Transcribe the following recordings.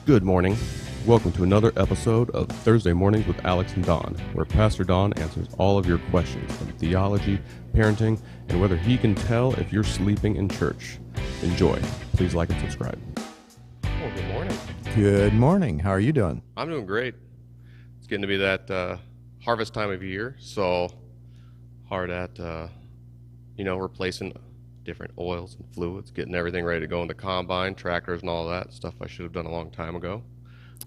Good morning. Welcome to another episode of Thursday Mornings with Alex and Don, where Pastor Don answers all of your questions on theology, parenting, and whether he can tell if you're sleeping in church. Enjoy. Please like and subscribe. Well, good morning. Good morning. How are you doing? I'm doing great. It's getting to be that harvest time of year, so hard at, replacing different oils and fluids, getting everything ready to go in the combine, tractors and all that stuff I should have done a long time ago.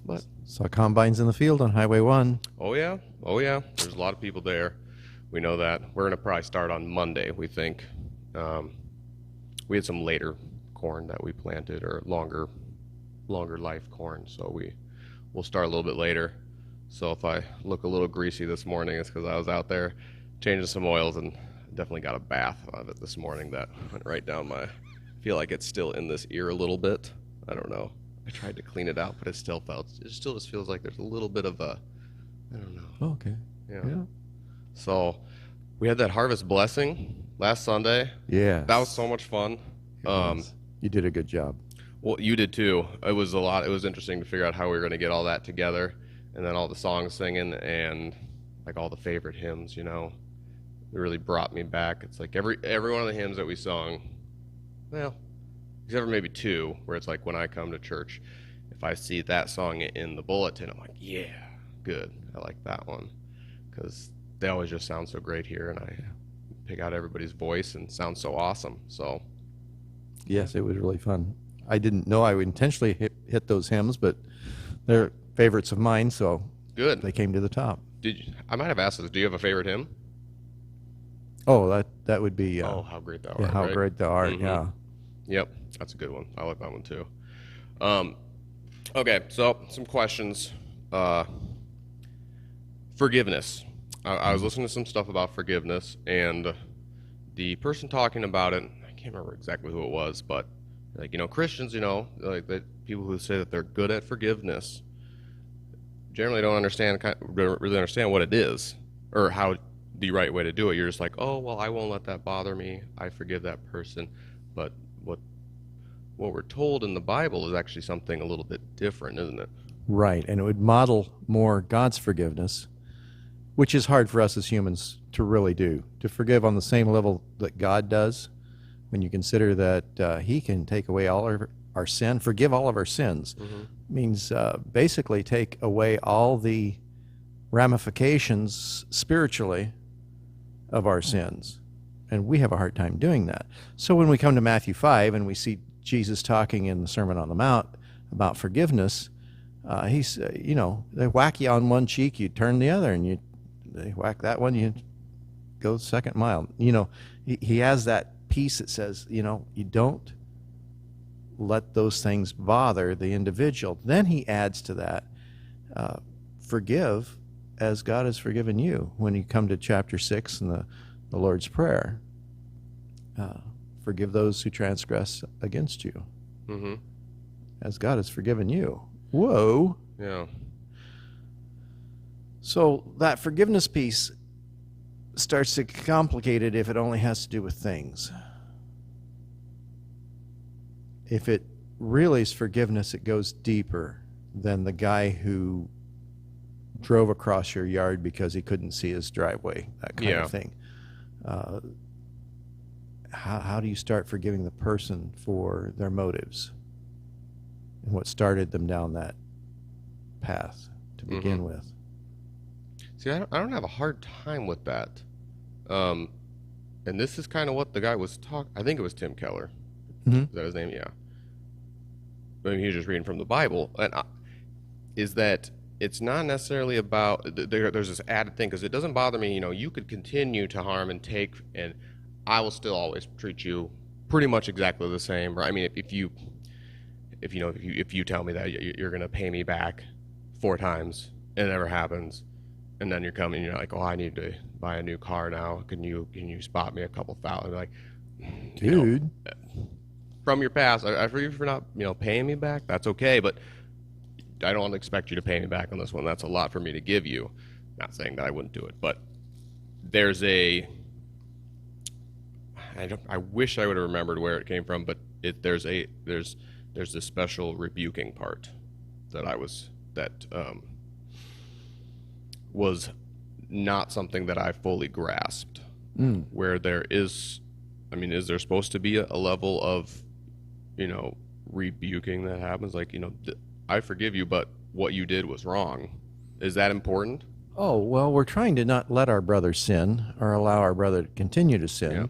But saw combines in the field on Highway 1. Oh yeah. There's a lot of people there. We know that. We're going to probably start on Monday, we think. We had some later corn that we planted, or longer life corn, so we'll start a little bit later. So if I look a little greasy this morning, it's because I was out there changing some oils and definitely got a bath out of it this morning that went right down I feel like it's still in this ear a little bit. I don't know. I tried to clean it out, but it still just feels like there's a little bit of I don't know. Oh, okay. Yeah. So we had that harvest blessing last Sunday. Yeah. That was so much fun. You did a good job. Well, you did too. It was a lot. It was interesting to figure out how we were going to get all that together, and then all the songs singing and like all the favorite hymns, It really brought me back. It's like every one of the hymns that we sung, well, except for maybe two, where it's like when I come to church, if I see that song in the bulletin, I'm like, yeah, good. I like that one. Because they always just sound so great here, and I pick out everybody's voice and sound so awesome. So, yes, it was really fun. I didn't know I would intentionally hit those hymns, but they're favorites of mine, so good. They came to the top. I might have asked this. Do you have a favorite hymn? Oh, that would be... How great thou art, yeah, How right? great thou art, yeah. Yep, that's a good one. I like that one too. Okay, so some questions. Forgiveness. I was listening to some stuff about forgiveness, and the person talking about it, I can't remember exactly who it was, but Christians, like the people who say that they're good at forgiveness, generally don't really understand what it is or how the right way to do it. You're just like, oh, well, I won't let that bother me. I forgive that person. But what we're told in the Bible is actually something a little bit different, isn't it? Right, and it would model more God's forgiveness, which is hard for us as humans to really do, to forgive on the same level that God does, when you consider that He can take away all of our sin, forgive all of our sins. Mm-hmm. Means basically take away all the ramifications spiritually of our sins. And we have a hard time doing that. So when we come to Matthew 5 and we see Jesus talking in the Sermon on the Mount about forgiveness, he's, they whack you on one cheek, you turn the other, and they whack that one, you go the second mile. He has that piece that says, you don't let those things bother the individual. Then he adds to that, forgive as God has forgiven you. When you come to chapter 6 in the Lord's Prayer, forgive those who transgress against you, as God has forgiven you. Whoa. Yeah. So that forgiveness piece starts to get complicated if it only has to do with things. If it really is forgiveness, it goes deeper than the guy who drove across your yard because he couldn't see his driveway, that kind of thing. How do you start forgiving the person for their motives and what started them down that path to begin with? See, I don't have a hard time with that. And this is kind of what the guy was talking. I think it was Tim Keller. Is that his name? Yeah. I mean, he was just reading from the Bible. And is that it's not necessarily about, there's this added thing, because it doesn't bother me, you could continue to harm and take, and I will still always treat you pretty much exactly the same. Right? I mean, if you tell me that you're going to pay me back 4 times, and it never happens, and then you're coming, you're like, oh, I need to buy a new car now. Can you spot me a couple thousand? Like, dude, from your past, I forgive you for not, paying me back. That's okay, but I don't expect you to pay me back on this one. That's a lot for me to give you. Not saying that I wouldn't do it, but there's I wish I would have remembered where it came from, but there's this special rebuking part that was not something that I fully grasped. Where there is, I mean, is there supposed to be a level of, rebuking that happens? Like, I forgive you, but what you did was wrong. Is that important? Oh, well, we're trying to not let our brother sin or allow our brother to continue to sin. Yeah.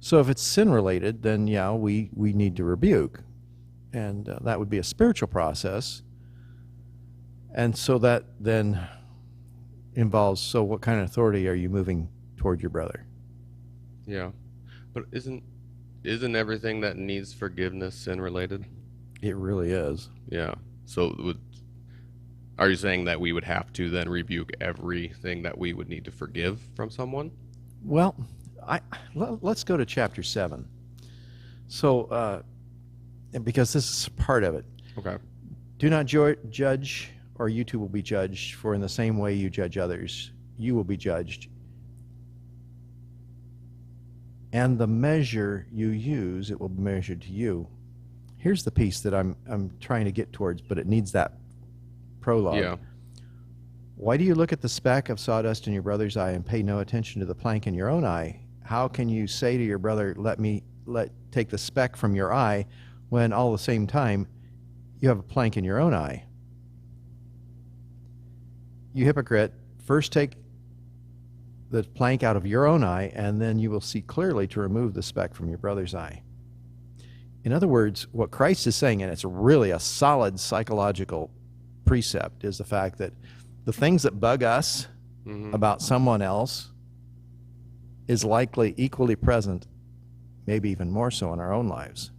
So if it's sin related, then yeah, we need to rebuke. And that would be a spiritual process. And so that then involves, so what kind of authority are you moving toward your brother? Yeah. But isn't everything that needs forgiveness sin related? It really is. Yeah. So are you saying that we would have to then rebuke everything that we would need to forgive from someone? Well, let's go to chapter 7. So, because this is part of it. Okay. Do not judge, or you too will be judged, for in the same way you judge others, you will be judged. And the measure you use, it will be measured to you. Here's the piece that I'm trying to get towards, but it needs that prologue. Yeah. Why do you look at the speck of sawdust in your brother's eye and pay no attention to the plank in your own eye? How can you say to your brother, take the speck from your eye, when all the same time you have a plank in your own eye? You hypocrite, first take the plank out of your own eye, and then you will see clearly to remove the speck from your brother's eye. In other words, what Christ is saying, and it's really a solid psychological precept, is the fact that the things that bug us about someone else is likely equally present, maybe even more so in our own lives.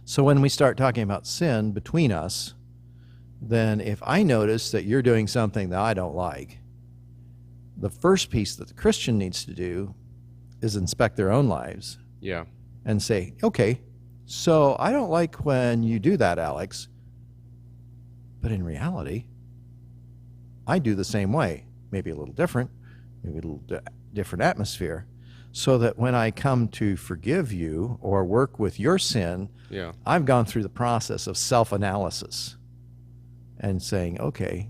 So when we start talking about sin between us, then if I notice that you're doing something that I don't like, the first piece that the Christian needs to do is inspect their own lives. Yeah. And say, okay, so I don't like when you do that, Alex, but in reality, I do the same way, maybe a little different, maybe a little different atmosphere, so that when I come to forgive you or work with your sin, Yeah. I've gone through the process of self-analysis and saying, okay,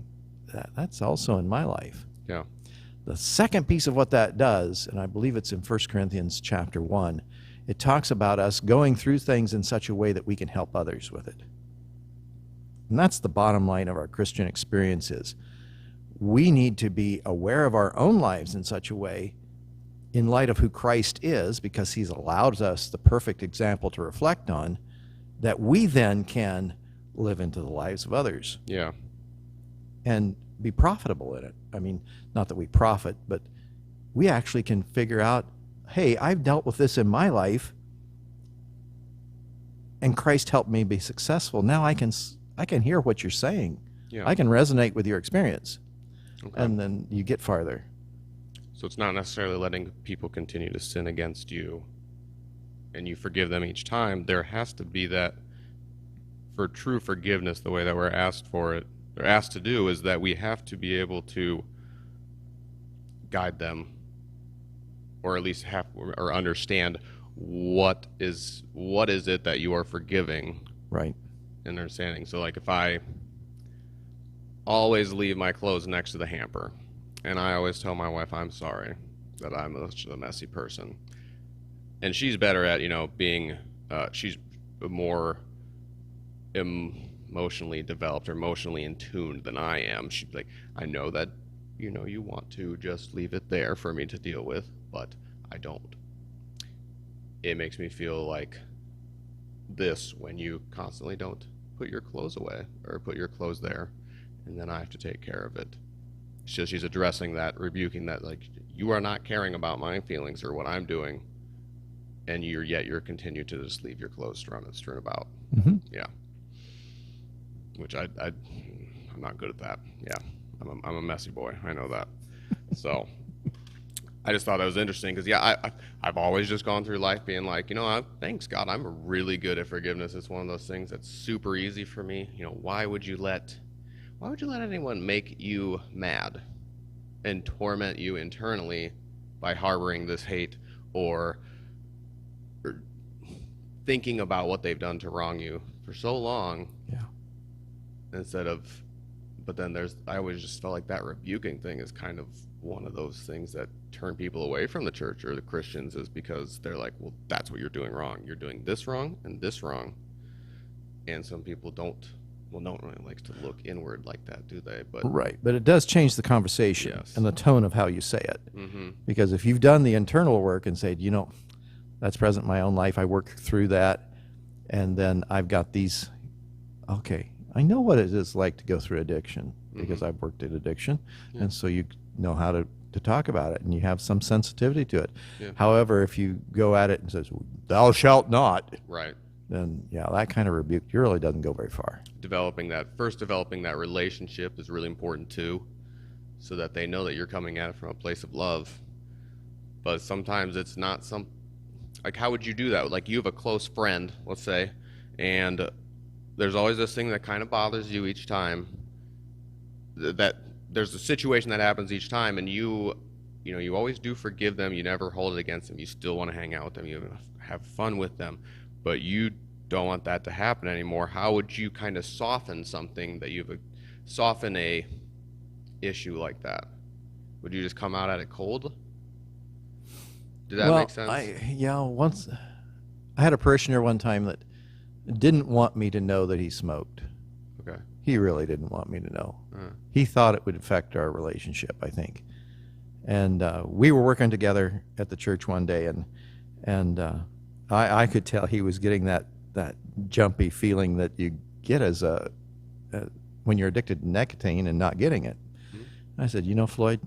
that's also in my life. Yeah. The second piece of what that does, and I believe it's in 1 Corinthians chapter 1, it talks about us going through things in such a way that we can help others with it. And that's the bottom line of our Christian experience is we need to be aware of our own lives in such a way in light of who Christ is, because he's allowed us the perfect example to reflect on, that we then can live into the lives of others. Yeah. And be profitable in it. I mean, not that we profit, but we actually can figure out, hey, I've dealt with this in my life, and Christ helped me be successful. Now I can hear what you're saying. Yeah. I can resonate with your experience. Okay. And then you get farther. So it's not necessarily letting people continue to sin against you and you forgive them each time. There has to be that, for true forgiveness, the way that we're asked for it, or asked to do, is that we have to be able to guide them, or at least have or understand what is it that you are forgiving. Right. And understanding. So like if I always leave my clothes next to the hamper, and I always tell my wife I'm sorry that I'm such a messy person, and she's better at being she's more emotionally developed or emotionally in tune than I am. She's like, I know that you want to just leave it there for me to deal with, but I don't. It makes me feel like this when you constantly don't put your clothes away or put your clothes there, and then I have to take care of it. So she's addressing that, rebuking that, like, you are not caring about my feelings or what I'm doing, and you're continue to just leave your clothes strewn about. Mm-hmm. Yeah. Which I'm not good at that. Yeah. I'm a messy boy. I know that. So I just thought that was interesting because, I've always just gone through life being like, thanks God, I'm really good at forgiveness. It's one of those things that's super easy for me. Why would you let anyone make you mad and torment you internally by harboring this hate or thinking about what they've done to wrong you for so long? Yeah. instead of, but then I always just felt like that rebuking thing is kind of one of those things that turn people away from the church or the Christians, is because they're like, well, that's what you're doing wrong. You're doing this wrong and this wrong. And some people don't, well, no one really likes to look inward like that, do they? But Right. But it does change the conversation Yes. and the tone of how you say it. mm-hmm. Because if you've done the internal work and said, that's present in my own life, I work through that, and then I've got these, okay, I know what it is like to go through addiction because I've worked at addiction. Yeah. And so you know how to talk about it, and you have some sensitivity to it. Yeah. However, if you go at it and says, thou shalt not, Right. then that kind of rebuke really doesn't go very far. Developing that relationship is really important too, so that they know that you're coming at it from a place of love. But sometimes it's not like, how would you do that? Like, you have a close friend, let's say, and there's always this thing that kind of bothers you each time, that there's a situation that happens each time, and you always do forgive them. You never hold it against them. You still want to hang out with them. You have fun with them, but you don't want that to happen anymore. How would you kind of soften something that soften a issue like that? Would you just come out at it cold? Did that make sense? Once I had a parishioner one time that didn't want me to know that he smoked. Okay. He really didn't want me to know. He thought it would affect our relationship, I think. And we were working together at the church one day, and I could tell he was getting that jumpy feeling that you get as when you're addicted to nicotine and not getting it. I said, Floyd,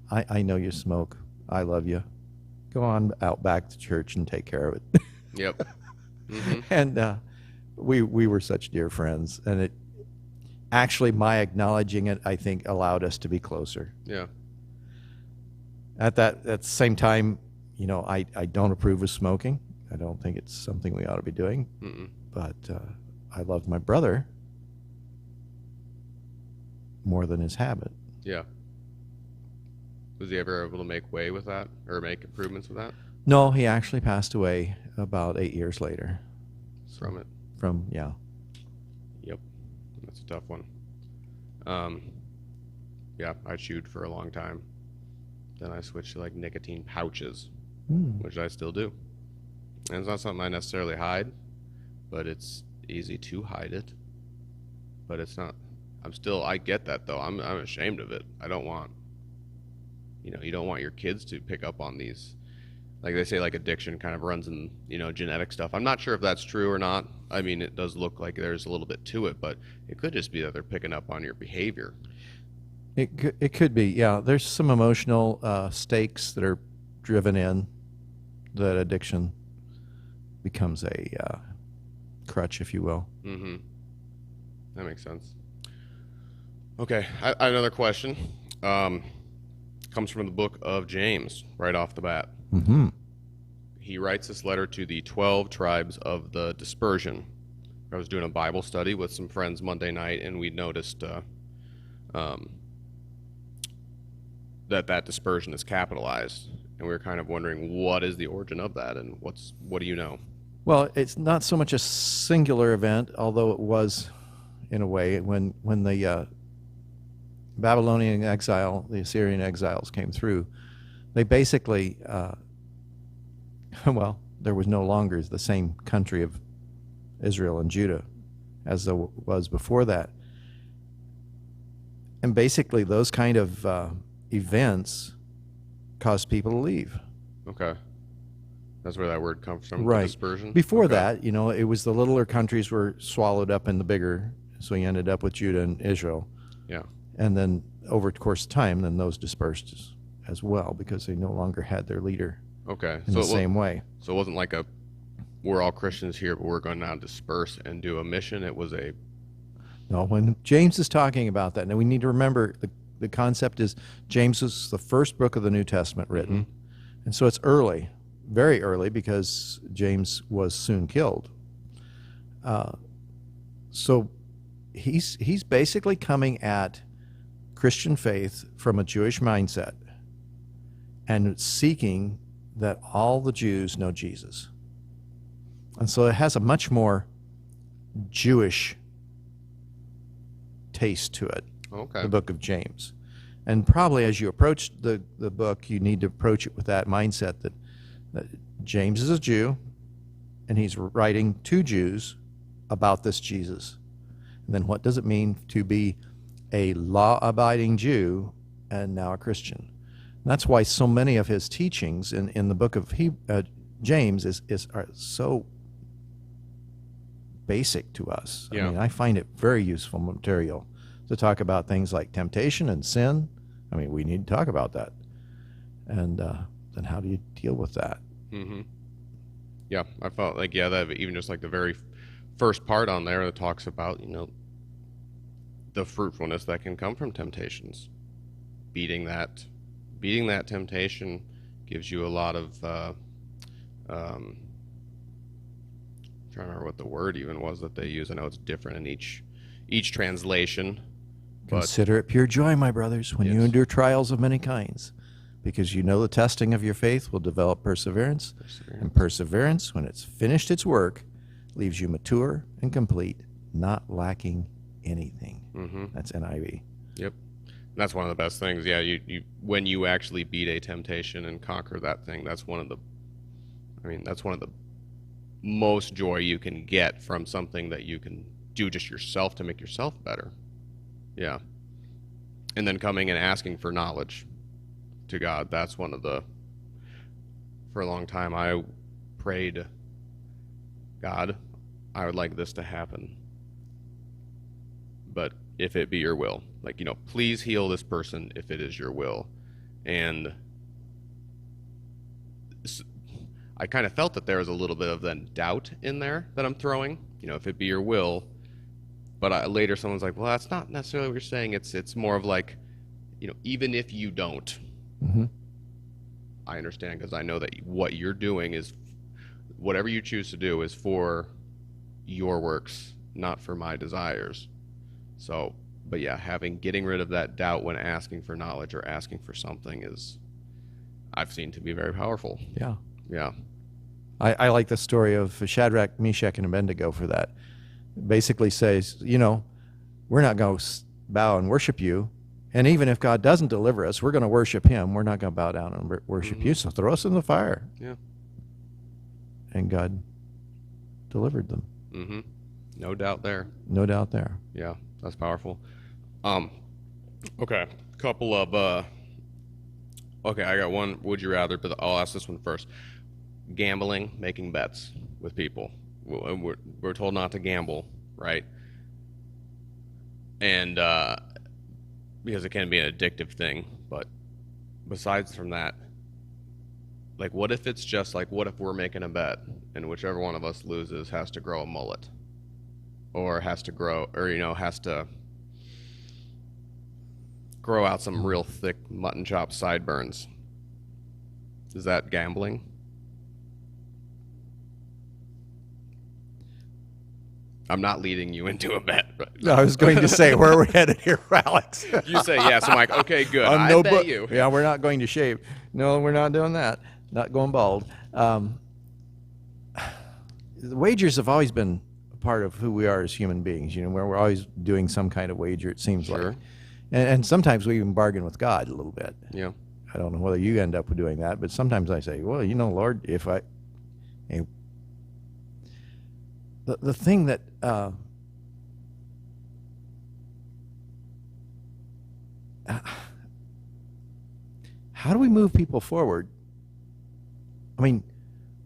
I know you smoke. I love you. Go on out back to church and take care of it. Yep. Mm-hmm. And we were such dear friends, and it actually, my acknowledging it, I think, allowed us to be closer. Yeah. At the same time, I don't approve of smoking. I don't think it's something we ought to be doing. Mm-mm. But I loved my brother more than his habit. Yeah. Was he ever able to make way with that, or make improvements with that? No, he actually passed away about 8 years later. From it? Yeah. Yep. That's a tough one. Yeah, I chewed for a long time. Then I switched to like nicotine pouches, which I still do. And it's not something I necessarily hide, but it's easy to hide it. But it's not. I get that though. I'm ashamed of it. I don't want, you don't want your kids to pick up on these. Like they say, like addiction kind of runs in, genetic stuff. I'm not sure if that's true or not. I mean, it does look like there's a little bit to it, but it could just be that they're picking up on your behavior. It could be, yeah. There's some emotional stakes that are driven in that addiction becomes a crutch, if you will. Mm-hmm. That makes sense. Okay, another question comes from the book of James, right off the bat. Mm-hmm. He writes this letter to the 12 tribes of the dispersion. I was doing a Bible study with some friends Monday night, and we noticed that dispersion is capitalized, and we were kind of wondering what is the origin of that, and what do you know? Well, it's not so much a singular event, although it was, in a way, when the Babylonian exile, the Assyrian exiles came through. They basically, there was no longer the same country of Israel and Judah as there was before that. And basically those kind of events caused people to leave. Okay. That's where that word comes from, right. Dispersion? Before okay. that, it was the littler countries were swallowed up in the bigger, so you ended up with Judah and Israel. Yeah. And then over the course of time, then those dispersed as well because they no longer had their leader in the same way. So it wasn't like we're all Christians here, but we're going to now disperse and do a mission. It was No, when James is talking about that, now we need to remember the concept is James is the first book of the New Testament written. Mm-hmm. And so it's early, very early, because James was soon killed. So he's basically coming at Christian faith from a Jewish mindset and seeking that all the Jews know Jesus. And so it has a much more Jewish taste to it. Okay. The book of James. And probably as you approach the book, you need to approach it with that mindset that James is a Jew, and he's writing to Jews about this Jesus. And then what does it mean to be a law-abiding Jew and now a Christian? And that's why so many of his teachings in the book of James are so basic to us. Yeah. I mean, I find it very useful material to talk about things like temptation and sin. I mean, we need to talk about that. And then how do you deal with that? Mm-hmm. Yeah, I felt like, that even just like the very first part on there that talks about, the fruitfulness that can come from temptations. Beating that temptation gives you a lot of, I'm trying to remember what the word even was that they use. I know it's different in each translation. Consider it pure joy, my brothers, when you endure trials of many kinds, because you know the testing of your faith will develop perseverance. And perseverance, when it's finished its work, leaves you mature and complete, not lacking anything. Mm-hmm. That's NIV. Yep. That's one of the best things. Yeah, you when you actually beat a temptation and conquer that thing, that's one of the most joy you can get from something that you can do just yourself to make yourself better. Yeah. And then coming and asking for knowledge to God. That's one of the, for a long time, I prayed, God, I would like this to happen, but if it be your will, please heal this person if it is your will. And I kind of felt that there was a little bit of then doubt in there that I'm throwing, if it be your will. But later someone's like, well, that's not necessarily what you're saying. It's more of like, even if you don't, Mm-hmm. I understand, because I know that what you're doing is, whatever you choose to do is for your works, not for my desires. So, but yeah, getting rid of that doubt when asking for knowledge or asking for something I've seen to be very powerful. Yeah. Yeah. I like the story of Shadrach, Meshach, and Abednego for that. Basically says, we're not going to bow and worship you. And even if God doesn't deliver us, we're going to worship him. We're not going to bow down and worship Mm-hmm. you. So throw us in the fire. Yeah. And God delivered them. Mm-hmm. No doubt there. No doubt there. Yeah, that's powerful. Okay. Couple of, okay, I got one would you rather, but I'll ask this one first. Gambling, making bets with people. We're told not to gamble, right? And because it can be an addictive thing, but besides from that, what if it's just what if we're making a bet and whichever one of us loses has to grow a mullet, or has to grow out some real thick mutton chop sideburns? Is that gambling? I'm not leading you into a bet. No, I was going to say, where are we headed here, Alex? You say yes. I'm like, okay, good. I bet you. Yeah, we're not going to shave. No, we're not doing that. Not going bald. The wagers have always been a part of who we are as human beings. Where we're always doing some kind of wager, it seems Sure. like. And sometimes we even bargain with God a little bit. Yeah. I don't know whether you end up doing that, but sometimes I say, well, Lord, if I... The thing that how do we move people forward? I mean,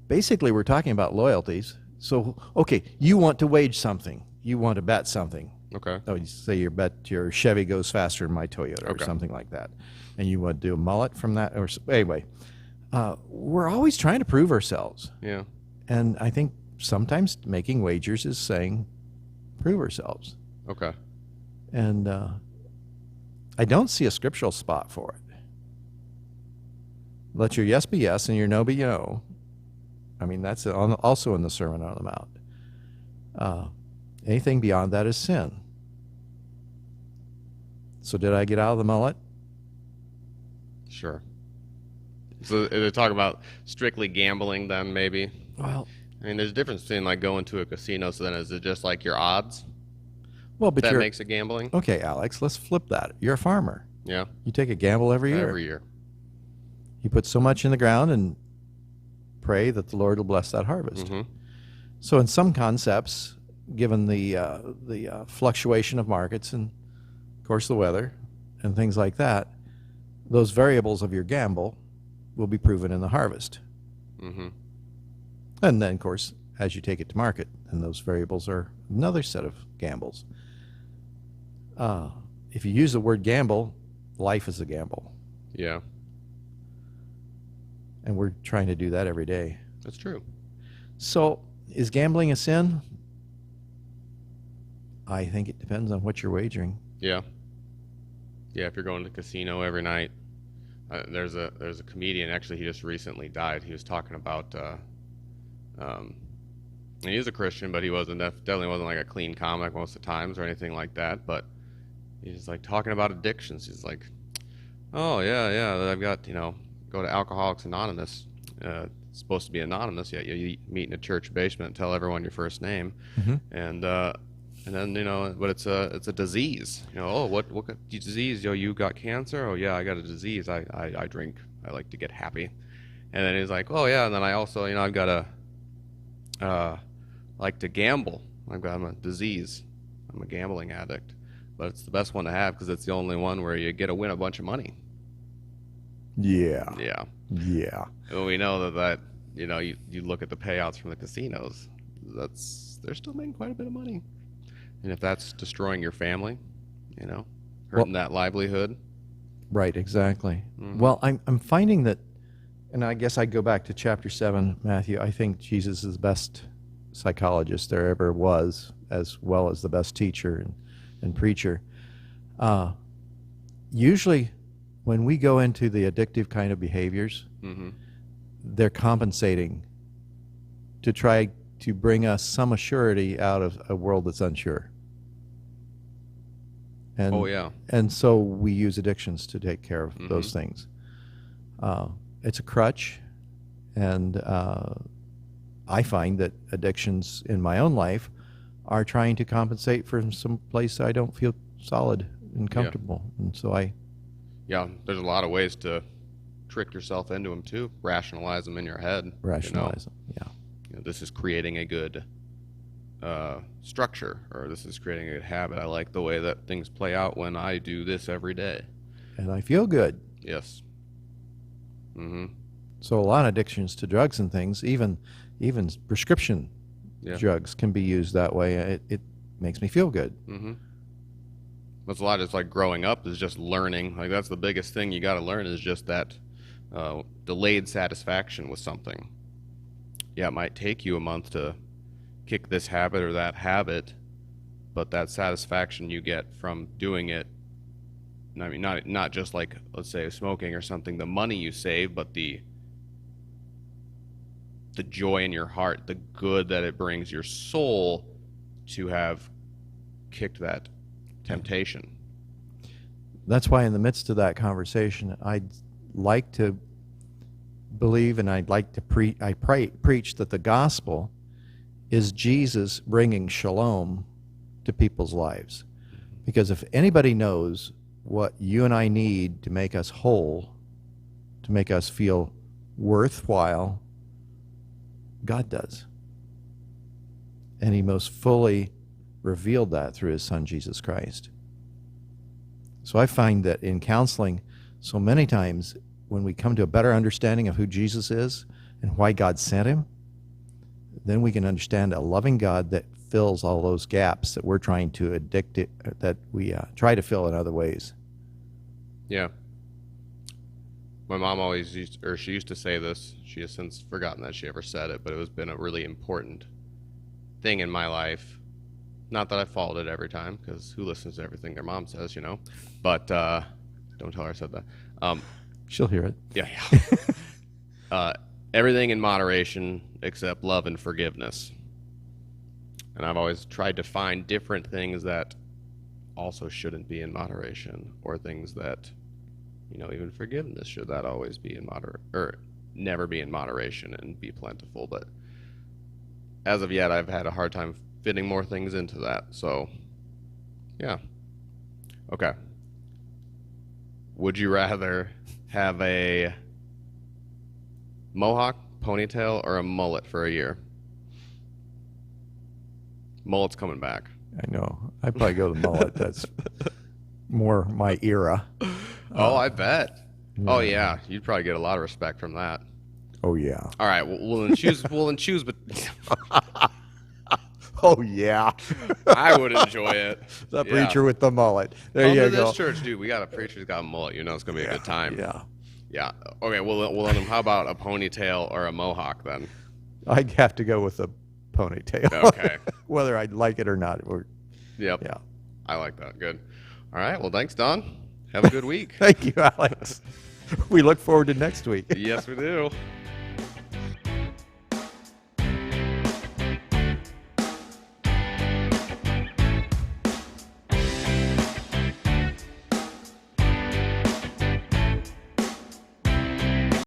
basically we're talking about loyalties. So, okay, you want to wage something. You want to bet something. Okay. Oh, you say your Chevy goes faster than my Toyota or something like that. And you want to do a mullet from that. Anyway, we're always trying to prove ourselves. Yeah. And I think sometimes making wagers is saying, prove ourselves. Okay. And I don't see a scriptural spot for it. Let your yes be yes and your no be no. I mean, that's also in the Sermon on the Mount. Anything beyond that is sin. So did I get out of the mullet? Sure. So they talk about strictly gambling then, maybe? Well, I mean, there's a difference between going to a casino, so then is it just your odds? Well, but That you're makes it gambling. okay, Alex. Let's flip that. You're a farmer. Yeah, You take a gamble every year. every year. You put so much in the ground and pray that the Lord will bless that harvest. Hmm. So, in some concepts, given the fluctuation of markets and, of course, the weather and things like that, those variables of your gamble will be proven in the harvest. Hmm. And then, of course, as you take it to market, and those variables are another set of gambles. If you use the word gamble, life is a gamble. Yeah, And we're trying to do that every day. that's true. So, is gambling a sin? I think it depends on what you're wagering. Yeah, yeah. If you're going to the casino every night, there's a comedian. Actually, he just recently died. He was talking about. And he is a Christian, but he definitely wasn't like a clean comic most of the times or anything like that. But he's like talking about addictions. He's like, oh yeah, I've got go to Alcoholics Anonymous. It's supposed to be anonymous, yet you meet in a church basement and tell everyone your first name, Mm-hmm. and then but it's a disease. Oh, what disease? You got cancer? Oh yeah, I got a disease. I drink. I like to get happy. And then he's like, oh yeah, and then I also I've got like to gamble. I'm a disease. I'm a gambling addict, but it's the best one to have because it's the only one where you get to win a bunch of money. Yeah. Yeah. Yeah. And we know that you look at the payouts from the casinos, they're still making quite a bit of money. And if that's destroying your family, hurting that livelihood. Right, exactly. Mhm. Well, I'm finding that, and I guess I go back to chapter 7, Matthew. I think Jesus is the best psychologist there ever was, as well as the best teacher and preacher. Usually, when we go into the addictive kind of behaviors, Mhm. they're compensating to try to bring us some assurity out of a world that's unsure. And, Oh yeah. and so we use addictions to take care of those Mhm. things. It's a crutch, and I find that addictions in my own life are trying to compensate for some place I don't feel solid and comfortable. And so I Yeah, there's a lot of ways to trick yourself into them too. Rationalize them in your head. rationalize them. Yeah. This is creating a good structure, or this is creating a good habit. I like the way that things play out when I do this every day. And I feel good. Yes. Mm-hmm. So a lot of addictions to drugs and things, even prescription Yeah. drugs can be used that way. It makes me feel good. Mm-hmm. That's a lot. It's like growing up is just learning. Like that's the biggest thing you got to learn is just that delayed satisfaction with something. Yeah, it might take you a month to kick this habit or that habit, but that satisfaction you get from doing it. I mean, not just like let's say smoking or something. The money you save, but the joy in your heart, the good that it brings your soul to have kicked that temptation. That's why in the midst of that conversation, I'd like to believe and I'd like to preach that the gospel is Jesus bringing shalom to people's lives. Because if anybody knows what you and I need to make us whole, to make us feel worthwhile, God does. And he most fully revealed that through his son, Jesus Christ. So I find that in counseling, so many times when we come to a better understanding of who Jesus is and why God sent him, then we can understand a loving God that fills all those gaps that we're trying to that we try to fill in other ways. Yeah. My mom always she used to say this. She has since forgotten that she ever said it, but it has been a really important thing in my life. Not that I followed it every time, because who listens to everything their mom says, But don't tell her I said that. She'll hear it. Yeah. Everything in moderation except love and forgiveness. And I've always tried to find different things that also shouldn't be in moderation, or things that, even forgiveness, should that always be in or never be in moderation and be plentiful. But as of yet, I've had a hard time fitting more things into that. So Yeah. Okay. Would you rather have a mohawk, ponytail, or a mullet for a year? Mullet's coming back. I know. I'd probably go the mullet. That's more my era. Oh, I bet. Oh yeah. yeah, you'd probably get a lot of respect from that. Oh yeah. All right, well then choose. Well then choose, but Oh yeah. I would enjoy it. The Yeah. preacher with the mullet. There Come you to go. this church, dude. We got a preacher who's got a mullet. You know it's gonna be a good time. Yeah. Yeah. Okay. Well then, how about a ponytail or a mohawk then? I'd have to go with a ponytail. Okay. Whether I'd like it or not. Or, Yep. yeah. I like that. Good. All right. Well, thanks, Don. Have a good week. Thank you, Alex. We look forward to next week. Yes, we do.